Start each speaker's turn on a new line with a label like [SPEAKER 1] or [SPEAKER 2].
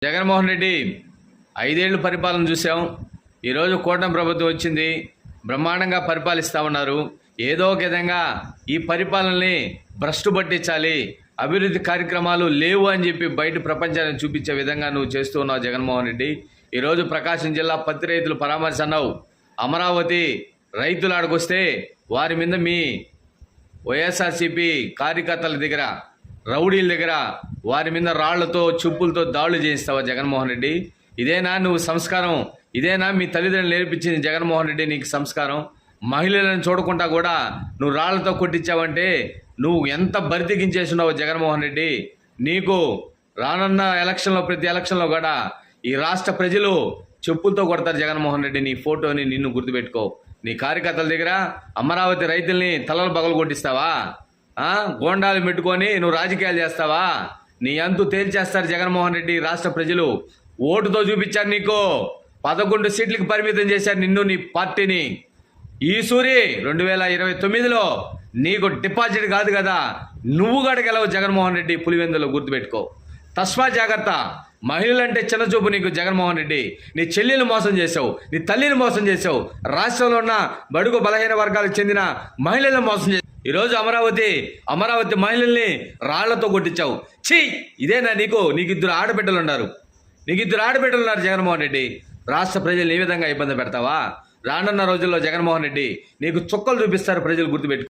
[SPEAKER 1] జగన్మోహన్ రెడ్డి 5 ఏళ్ళు పరిపాలన చూసాం. ఈరోజు కూటమి ప్రభుత్వం వచ్చింది, బ్రహ్మాండంగా పరిపాలిస్తూ ఉన్నారు. ఏదో ఒక విధంగా ఈ పరిపాలనని భ్రష్టు పట్టించాలి, అభివృద్ధి కార్యక్రమాలు లేవు అని చెప్పి బయట ప్రపంచాన్ని చూపించే విధంగా నువ్వు చేస్తూ ఉన్నావు జగన్మోహన్ రెడ్డి. ఈరోజు ప్రకాశం జిల్లా పత్తి రైతులు పరామర్శ అన్నావు. అమరావతి రైతులు ఆడకొస్తే వారి మీద మీ వైఎస్ఆర్సీపీ కార్యకర్తల దగ్గర, రౌడీల దగ్గర వారి మీద రాళ్లతో చెప్పులతో దాడులు చేయిస్తావా జగన్మోహన్ రెడ్డి? ఇదేనా నువ్వు సంస్కారం? ఇదేనా మీ తల్లిదండ్రులు నేర్పించింది జగన్మోహన్ రెడ్డి నీకు సంస్కారం? మహిళలను చూడకుండా కూడా నువ్వు రాళ్లతో కొట్టించావంటే నువ్వు ఎంత బరితెగించేస్తున్నావు జగన్మోహన్ రెడ్డి. నీకు రానున్న ఎలక్షన్లో, ప్రతి ఎలక్షన్లో కూడా ఈ రాష్ట్ర ప్రజలు చెప్పులతో కొడతారు జగన్మోహన్ రెడ్డి. నీ ఫోటోని నిన్ను గుర్తుపెట్టుకో. నీ కార్యకర్తల దగ్గర అమరావతి రైతుల్ని తలలు పగలు కొట్టిస్తావా? గోండాలు పెట్టుకొని నువ్వు రాజకీయాలు చేస్తావా? నీ అంతు తేల్చేస్తారు జగన్మోహన్ రెడ్డి. రాష్ట్ర ప్రజలు ఓటుతో చూపించారు నీకు. 11 సీట్లకు పరిమితం చేశారు నిన్ను, నీ పార్టీని. ఈ సూరి 2029లో నీకు డిపాజిట్ కాదు కదా, నువ్వు గడగలవు జగన్మోహన్ రెడ్డి. పులివెందులో గుర్తుపెట్టుకో. తస్మా జాగ్రత్త. మహిళలంటే చిన్నచూపు నీకు జగన్మోహన్ రెడ్డి. నీ చెల్లెలు మోసం చేసావు, నీ తల్లిని మోసం చేసావు, రాష్ట్రంలో ఉన్న బడుగు బలహీన వర్గాలకు చెందిన మహిళలను మోసం చేసావు. ఈరోజు అమరావతి మహిళల్ని రాళ్లతో కొట్టించావు. ఛీ, ఇదేనా నీకు? నీకు 2 ఆడబిడ్డలు ఉన్నారు. జగన్మోహన్ రెడ్డి. రాష్ట్ర ప్రజలు ఏ విధంగా ఇబ్బంది పెడతావా? రానున్న రోజుల్లో జగన్మోహన్ రెడ్డి నీకు చుక్కలు చూపిస్తారు ప్రజలు, గుర్తుపెట్టు.